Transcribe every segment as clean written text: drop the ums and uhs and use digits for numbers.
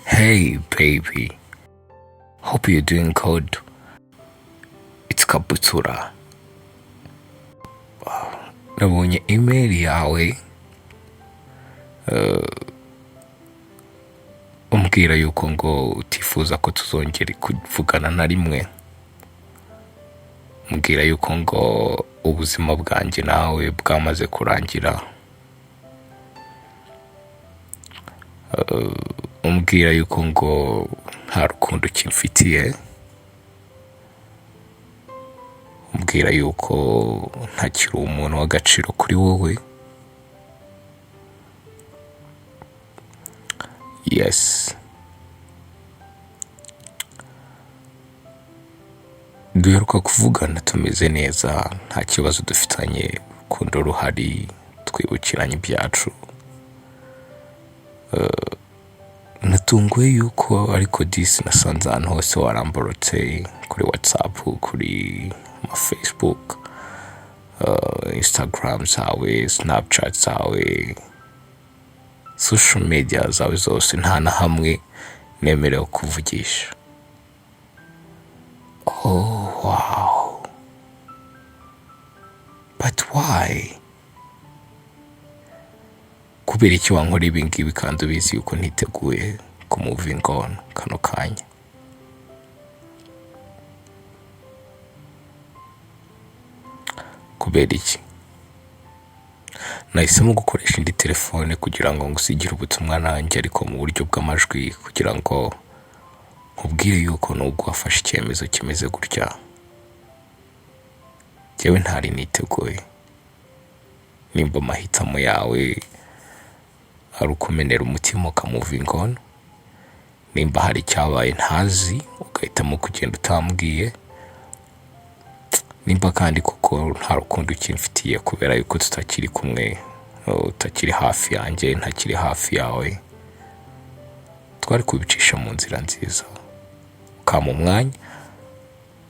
Hey baby, hope you're doing good. It's Kabutura. Nabonye email yawe umbwira yuko ngo utifuza ko tuzongera kuvugana na rimwe. Umbwira yuko ngo ubuzima bwanjye nawe bwamaze kurangira. Umbwira yuko ngo nta rukundo kimfitiye. Umbwira yuko ntakiri umuntu w'agaciro kuri wowe. Yes. Duheruka kuvugana tumeze neza, nta kibazo dufitanye, urukundo ruhari, twibukiranye ibyacu. Natunguwe yuko ariko disi nasanze ahantu hose warambolotse, kuri WhatsApp, kuri Facebook, Instagram zawe, Snapchat zawe, social media zawe zose, nta na hamwe nemerewe kuvugisha. Oh wow, but why? Kubera iki wankora ibi ngibi kandi ubizi yuko ntiteguye ku moving on kano kanya? Kubera iki? Nahisemo gukoresha indi telefone kugira ngo ngusigire ubutumwa nanjye, ariko mu buryo bw'amajwi, kugira ngo nkubwire yuko nubwo wafashe icyemezo kimeze gutya, jyewe ntari niteguye. Nimba amahitamo yawe ari ukumenera umutima ukamoving on, nimba hari icyabaye ntazi ugahitamo kugenda utambwiye, nimba kandi kuko nta rukundo ukimfitiye kubera yuko tutakiri kumwe, utakiri hafi yanjye, ntakiri hafi yawe, twari kubicisha mu nzira nziza, ukama umwanya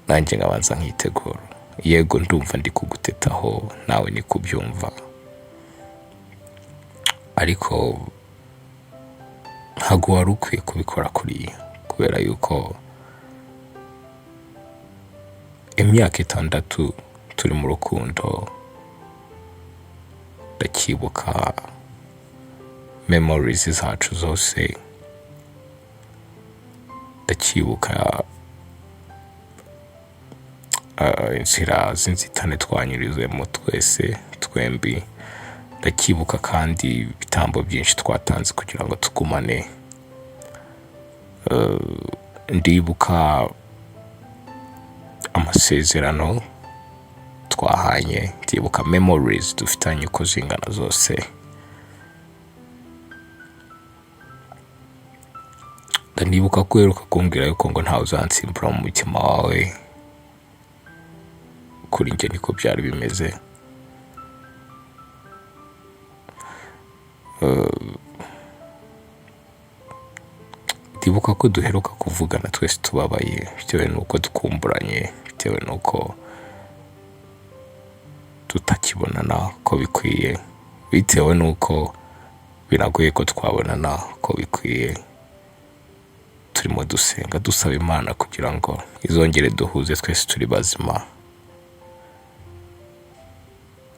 nanjye nkabanza nkitegura. Yego ndumva ndi kugutetaho, nawe ni kubyumva, ariko ntabwo wari ukwiye kubikora kuriya, kubera yuko imyaka 6 turi mu rukundo. Ndacyibuka memories zacu zose, ndacyibuka inzira z'inzitane twanyurizemo twese twembi, ndacyibuka kandi ibitambo byinshi twatanze kugira ngo tugumane. Ndibuka amasezerano twahanye, ndibuka memories dufitanye uko zingana zose. Ndanibuka ko uheruka kumbwira yuko ngo ntawe uzansimbura mu mutima wawe. Kuri njye niko byari bimeze. Ndibuka ko duheruka kuvugana twese tubabaye, bitewe n'uko dukumburanye, bitewe n'uko tutakibonana ko bikwiye, bitewe n'uko biragoye ko twabonana ko bikwiye. Turimo dusenga dusaba Imana kugira ngo izongere duhuze twese turi bazima.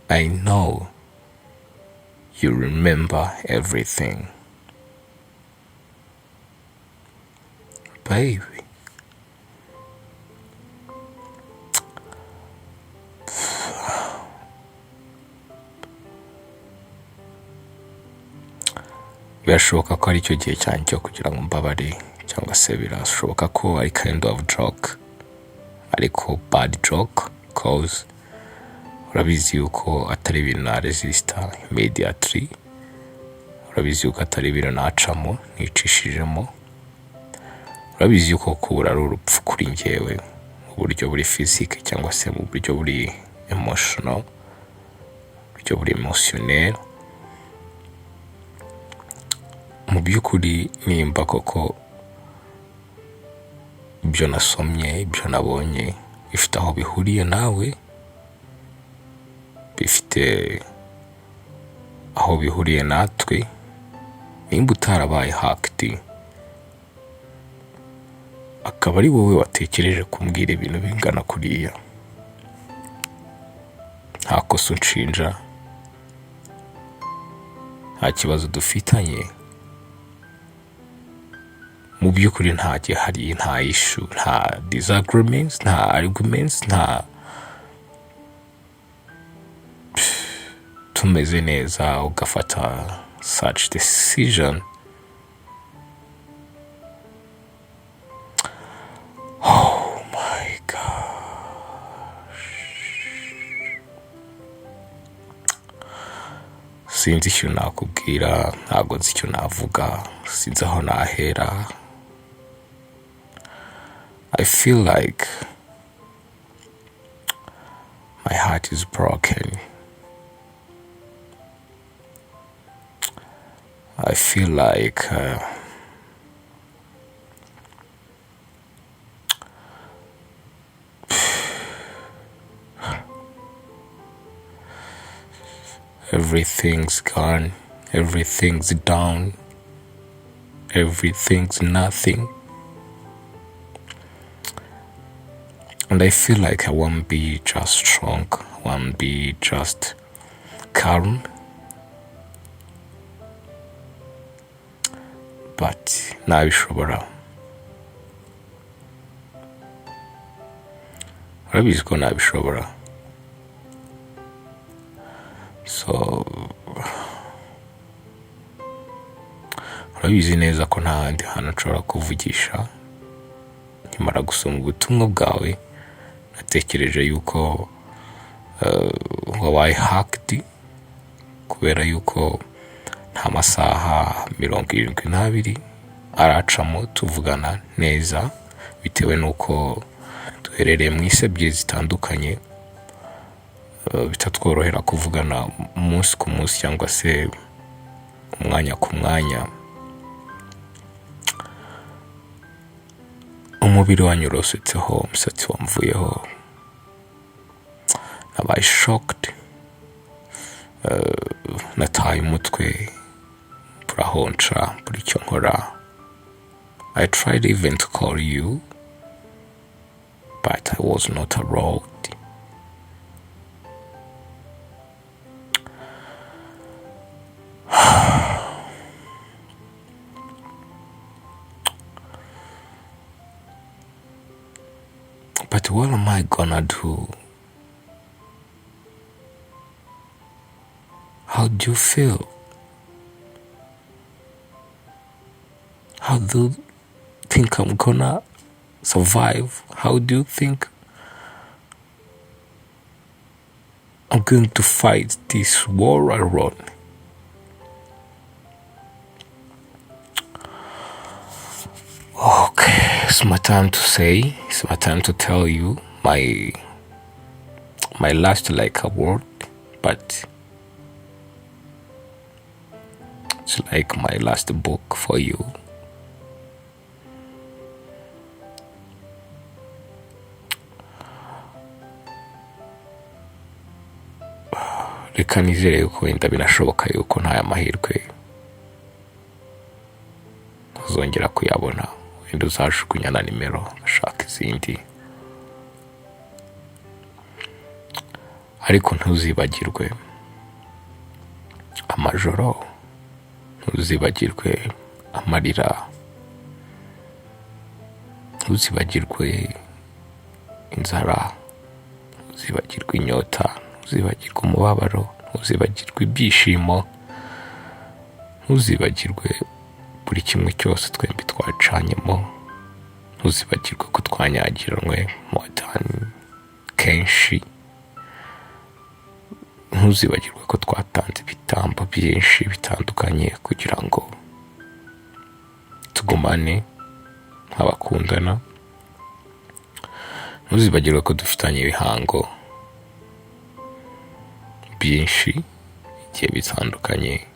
I know you remember everything, baby. Birashoboka ko ari cyo gihe cyanjye cyo kugira ngo mbabare, cyangwa se birashoboka ko ari kind of joke, ariko bad joke, cause urabizi yuko atari ibintu na resista immediately. Urabizi yuko atari ibintu nacamo nicishijemo. Urabizi yuko kubura ari urupfu kuri njyewe, mu buryo buri physique cyangwa se mu buryo buri emotional, buryo buri emotionnel. Mu by'ukuri nimba koko ibyo nasomye, ibyo nabonye bifite aho bihuriye nawe, bifite aho bihuriye natwe, nimba utarabaye hacked akaba ari wowe watekereje kumbwira ibintu bingana kuriya, nta kosa unshinja, nta kibazo dufitanye, mu by'ukuri nta gihari, nta issue, nta disagreements, nta arguments, nta tumeze neza ugafata such decision. Oh my gosh, sinzi icyo nakubwira, ntabwo nzi icyo navuga, sinzi aho nahera. I feel like my heart is broken. I feel like everything's gone, everything's down, everything's nothing. And I feel like I won't be just strong, I won't be just calm. But nabishobora. Urabizi ko nabishobora. So urabizi neza ko nta handi hantu nshobora kuvugisha. Nkimara gusoma ubutumwa bwawe natekereje yuko wabaye hacked, kubera yuko nta masaha 72 aracamo tuvugana neza, bitewe nuko duherereye mu isi ebyiri zitandukanye, bitatworohera kuvugana umunsi ku munsi cyangwa se umwanya ku mwanya. Umubiri wanyorosetseho, umusatsi wamvuyeho, nabaye shocked, nataye umutwe, burahonca buri icyo nkora. I tried even to call you, but I was not allowed. But what am I gonna do? How do you feel? How do you think I'm gonna survive? How do you think I'm going to fight this war alone? Okay, it's my time to say, it's my time to tell you my last like a word, but it's like my last book for you. Reka nizere yuko wenda binashoboka yuko nta mahirwe uzongera kuyabona, wenda uzajugunya na nimero ugashaka izindi, ariko ntuzibagirwe amajoro, ntuzibagirwe amarira, ntuzibagirwe inzara, ntuzibagirwe inyota, ntuzibagirwe umubabaro, ntuzibagirwe ibyishimo, ntuzibagirwe buri kimwe cyose twembi twacanyemo, ntuzibagirwe ko twanyagiranwe kenshi, ntuzibagirwe ko twatanze ibitambo byinshi bitandukanye kugira ngo tugumane nk'abakundana, ntuzibagirwe ko dufitanye ibihango byinshi igihe bitandukanye,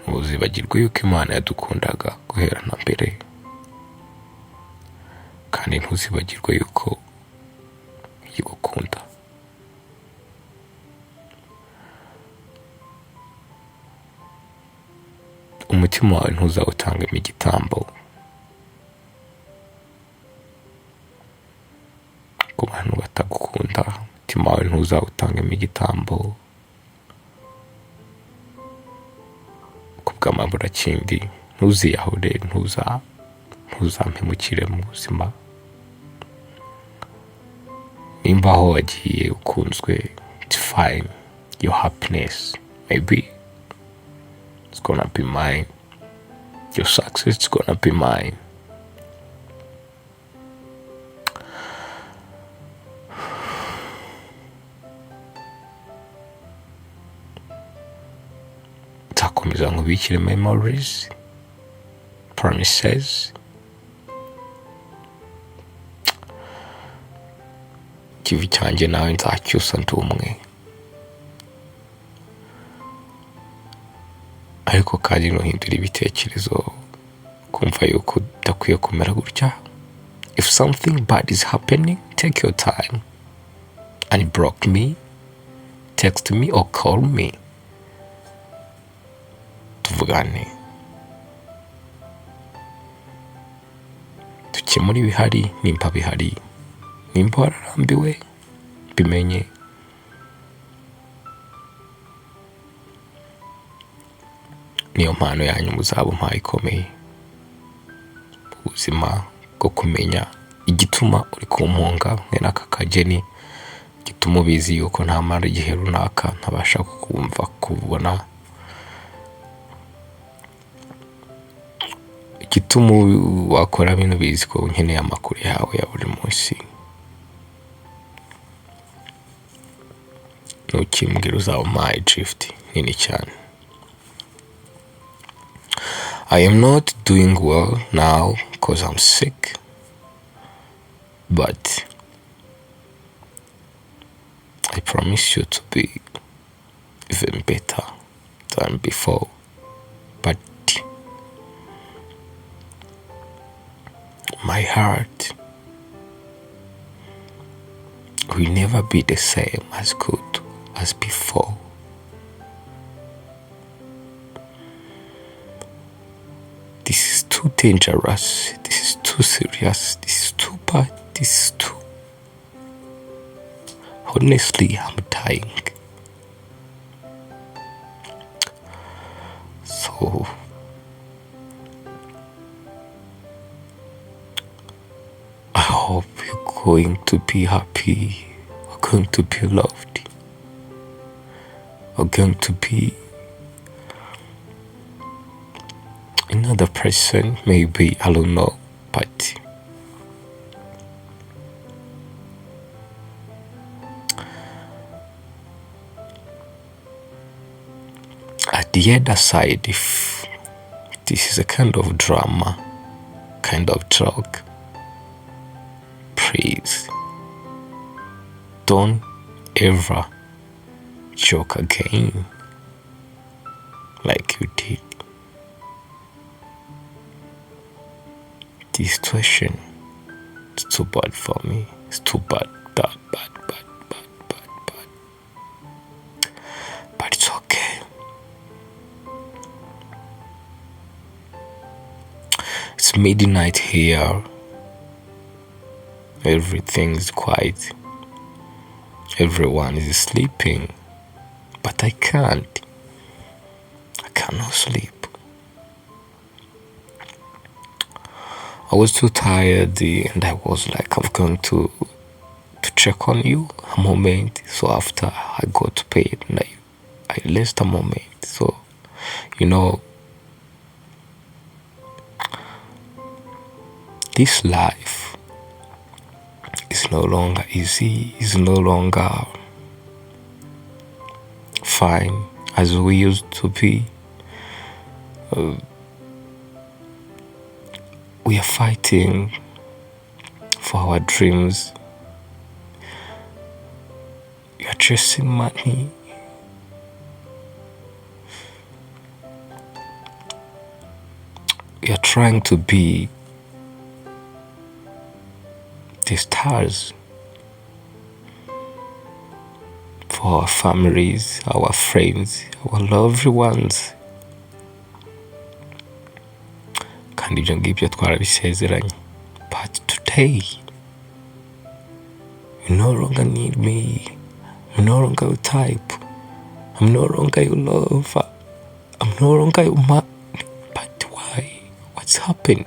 ntuzibagirwe yuko Imana yadukundaga guhera na mbere, kandi ntuzibagirwe yuko igukunda. Umutima wawe ntuzawutangemo igitambo, ntuzawutangemo igitambo kubw'amaburakindi, ntuziyahure, ntuzampemukire mu buzima. Nimba aho wagiye ukunzwe, it's fine. Your happiness, maybe it's gonna be mine. Your success is gonna be mine. Nzakomeza nkubikire memories, promises. Ikivi cyanjye nawe nzacyusa ndi umwe. Ariko kandi ntuhindure ibitekerezo kumva yuko udakwiye kumera gutya. If something bad is happening, take your time and block me, text me or call me. Tuvugane, dukemure ibihari nimba bihari. Nimba wararambiwe, bimenye. Niyo mpano yanyu muzaba umpaye ikomeye. Ubuzima bwo kumenya igituma uri kumpunga mwene aka kageni, gituma ubizi yuko ntamara igihe runaka ntabasha kukumva, kubona. Igituma wakora bino bizi ko nkeneye amakuru yawe ya buri munsi. Nukimbwira uzaba umpaye gift nini cyane. I am not doing well now because I'm sick, but I promise you to be even better than before. But my heart will never be the same as good as before. This is too dangerous, this is too serious, this is too bad, this is too... Honestly, I'm dying. So I hope you're going to be happy, you're going to be loved, you're going to be another person, maybe, I don't know, but at the other side, if this is a kind of drama, kind of joke, please don't ever joke again like you did. This situation is too bad for me. It's too bad. But it's okay. It's midnight here. Everything's quiet. Everyone is sleeping. But I can't. I cannot sleep. I was too tired and I was like, I'm going to check on you a moment. So after I go to bed and I rest a moment. So, this life is no longer easy, is no longer fine as we used to be. We are fighting for our dreams. We are chasing money. We are trying to be the stars for our families, our friends, our loved ones. Kandi ibyo ngibyo twarabisezeranye. But today, you no longer need me. I'm no longer your type. I'm no longer your lover. I'm no longer your man. But why? What's happened?